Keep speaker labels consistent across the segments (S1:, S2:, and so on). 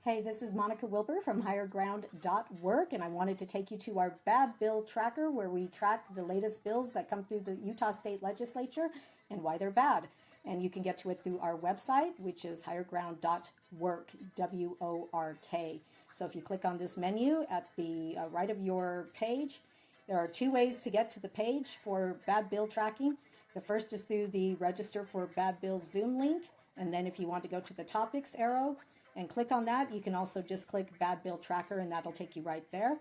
S1: Hey, this is Monica Wilbur from higherground.work, and I wanted to take you to our bad bill tracker where we track the latest bills that come through the Utah State Legislature and why they're bad. And you can get to it through our website, which is higherground.work, W-O-R-K. So if you click on this menu at the right of your page, there are two ways to get to the page for bad bill tracking. The first is through the Register for Bad Bills Zoom link, and then if you want to go to the topics arrow and click on that, you can also just click Bad Bill Tracker, and that'll take you right there.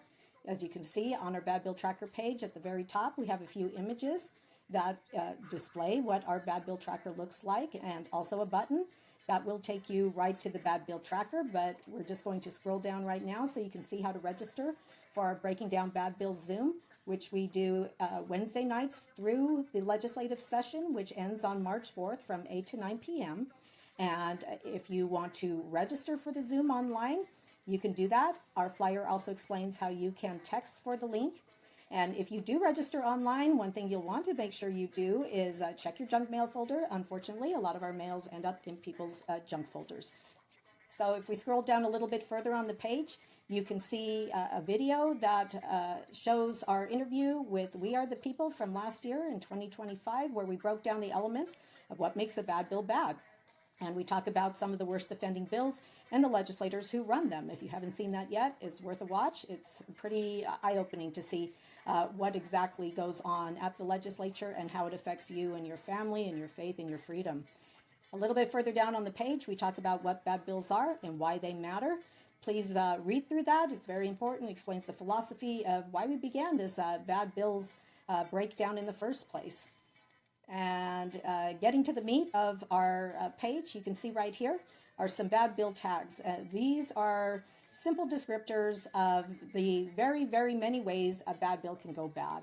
S1: As you can see on our Bad Bill Tracker page at the very top, we have a few images that display what our Bad Bill Tracker looks like, and also a button that will take you right to the Bad Bill Tracker. But we're just going to scroll down right now so you can see how to register for our Breaking Down Bad Bills Zoom, which we do Wednesday nights through the legislative session, which ends on March 4th from 8 to 9 p.m. And if you want to register for the Zoom online, you can do that. Our flyer also explains how you can text for the link. And if you do register online, one thing you'll want to make sure you do is check your junk mail folder. Unfortunately, a lot of our mails end up in people's junk folders. So if we scroll down a little bit further on the page, you can see a video that shows our interview with We Are the People from last year in 2025, where we broke down the elements of what makes a bad bill bad. And we talk about some of the worst offending bills and the legislators who run them. If you haven't seen that yet, it's worth a watch. It's pretty eye-opening to see what exactly goes on at the legislature and how it affects you and your family and your faith and your freedom. A little bit further down on the page, we talk about what bad bills are and why they matter. Please read through that. It's very important. It explains the philosophy of why we began this bad bills breakdown in the first place. And getting to the meat of our page, you can see right here are some bad bill tags. These are simple descriptors of the very, very many ways a bad bill can go bad.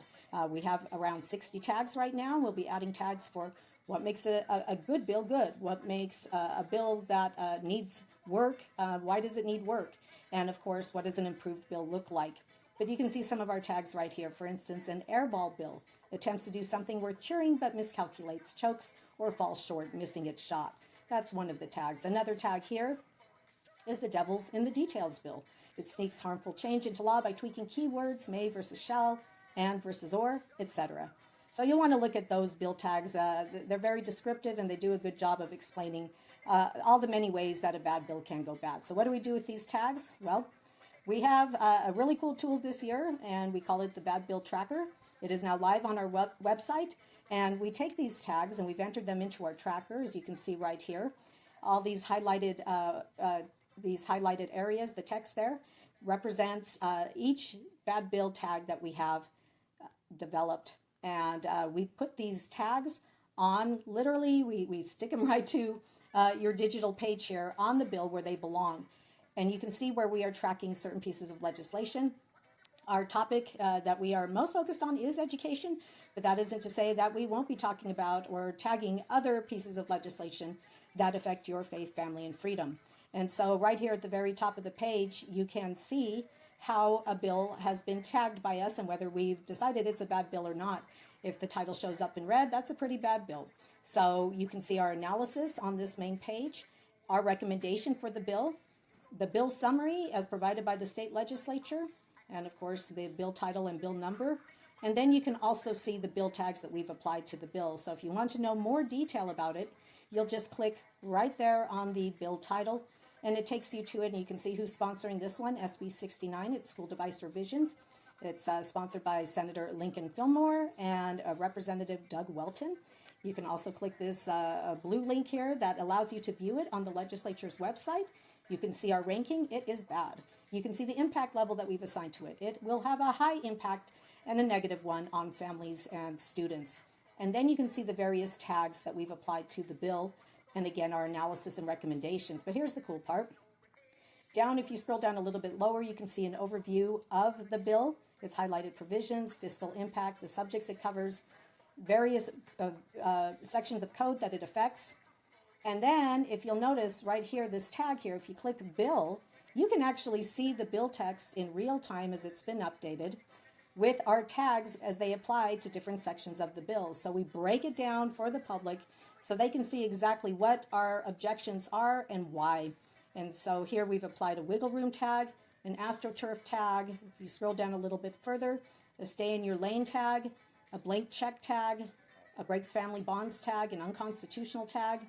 S1: We have around 60 tags right now. We'll be adding tags for what makes a good bill good, what makes a bill that needs work, why does it need work, and of course, what does an improved bill look like. But you can see some of our tags right here. For instance, an airball bill attempts to do something worth cheering but miscalculates, chokes, or falls short, missing its shot. That's one of the tags. Another tag here is the devil's in the details bill. It sneaks harmful change into law by tweaking keywords, may versus shall, and versus or, etc. So you'll want to look at those bill tags. They're very descriptive, and they do a good job of explaining all the many ways that a bad bill can go bad. So what do we do with these tags? Well, we have a really cool tool this year, and we call it the Bad Bill Tracker. It is now live on our website, and we take these tags and we've entered them into our tracker, as you can see right here. All these highlighted areas, the text there, represents each bad bill tag that we have developed. And we put these tags on, literally, we stick them right to your digital page here on the bill where they belong. And you can see where we are tracking certain pieces of legislation. Our topic that we are most focused on is education, but that isn't to say that we won't be talking about or tagging other pieces of legislation that affect your faith, family, and freedom. And so right here at the very top of the page, you can see how a bill has been tagged by us and whether we've decided it's a bad bill or not. If the title shows up in red, that's a pretty bad bill. So you can see our analysis on this main page, our recommendation for the bill summary as provided by the state legislature, and of course the bill title and bill number. And then you can also see the bill tags that we've applied to the bill. So if you want to know more detail about it, you'll just click right there on the bill title, and it takes you to it, and you can see who's sponsoring this one, SB 69. It's school device revisions. It's sponsored by Senator Lincoln Fillmore and Representative Doug Welton. You can also click this blue link here that allows you to view it on the legislature's website. You can see our ranking. It is bad. You can see the impact level that we've assigned to it. It will have a high impact and a negative one on families and students. And then you can see the various tags that we've applied to the bill, and again, our analysis and recommendations. But here's the cool part. Down, if you scroll down a little bit lower, you can see an overview of the bill. It's highlighted provisions, fiscal impact, the subjects it covers, various sections of code that it affects. And then, if you'll notice right here, this tag here, if you click bill, you can actually see the bill text in real time as it's been updated with our tags as they apply to different sections of the bill. So we break it down for the public so they can see exactly what our objections are and why. And so here we've applied a wiggle room tag, an astroturf tag. If you scroll down a little bit further, a stay in your lane tag, a blank check tag, a breaks family bonds tag, an unconstitutional tag,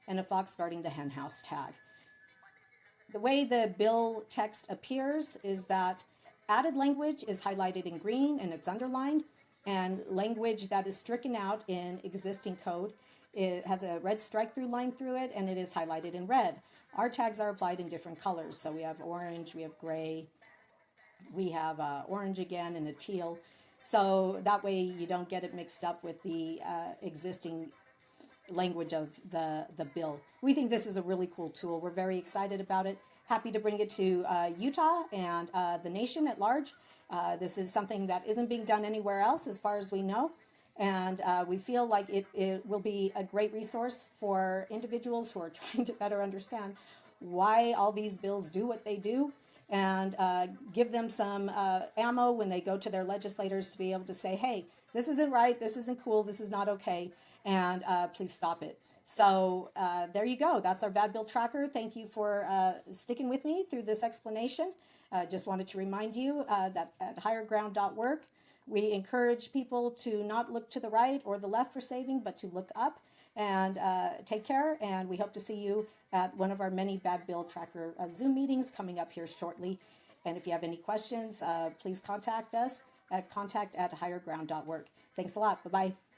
S1: and a fox guarding the hen house tag. The way the bill text appears is that added language is highlighted in green and it's underlined, and language that is stricken out in existing code, it has a red strike through line through it, and it is highlighted in red. Our tags are applied in different colors. So we have orange, we have gray, we have orange again, and a teal. So that way you don't get it mixed up with the existing language of the bill. We think this is a really cool tool. We're very excited about it. Happy to bring it to Utah and the nation at large. This is something that isn't being done anywhere else as far as we know. And we feel like it will be a great resource for individuals who are trying to better understand why all these bills do what they do, and give them some ammo when they go to their legislators to be able to say, hey, this isn't right, this isn't cool, this is not okay, and please stop it. So there you go. That's our bad bill tracker. Thank you for sticking with me through this explanation. Just wanted to remind you that at higherground.work, we encourage people to not look to the right or the left for saving, but to look up. And take care, and we hope to see you at one of our many bad bill tracker Zoom meetings coming up here shortly. And if you have any questions, please contact us at contact@higherground.work. Thanks a lot. Bye-bye.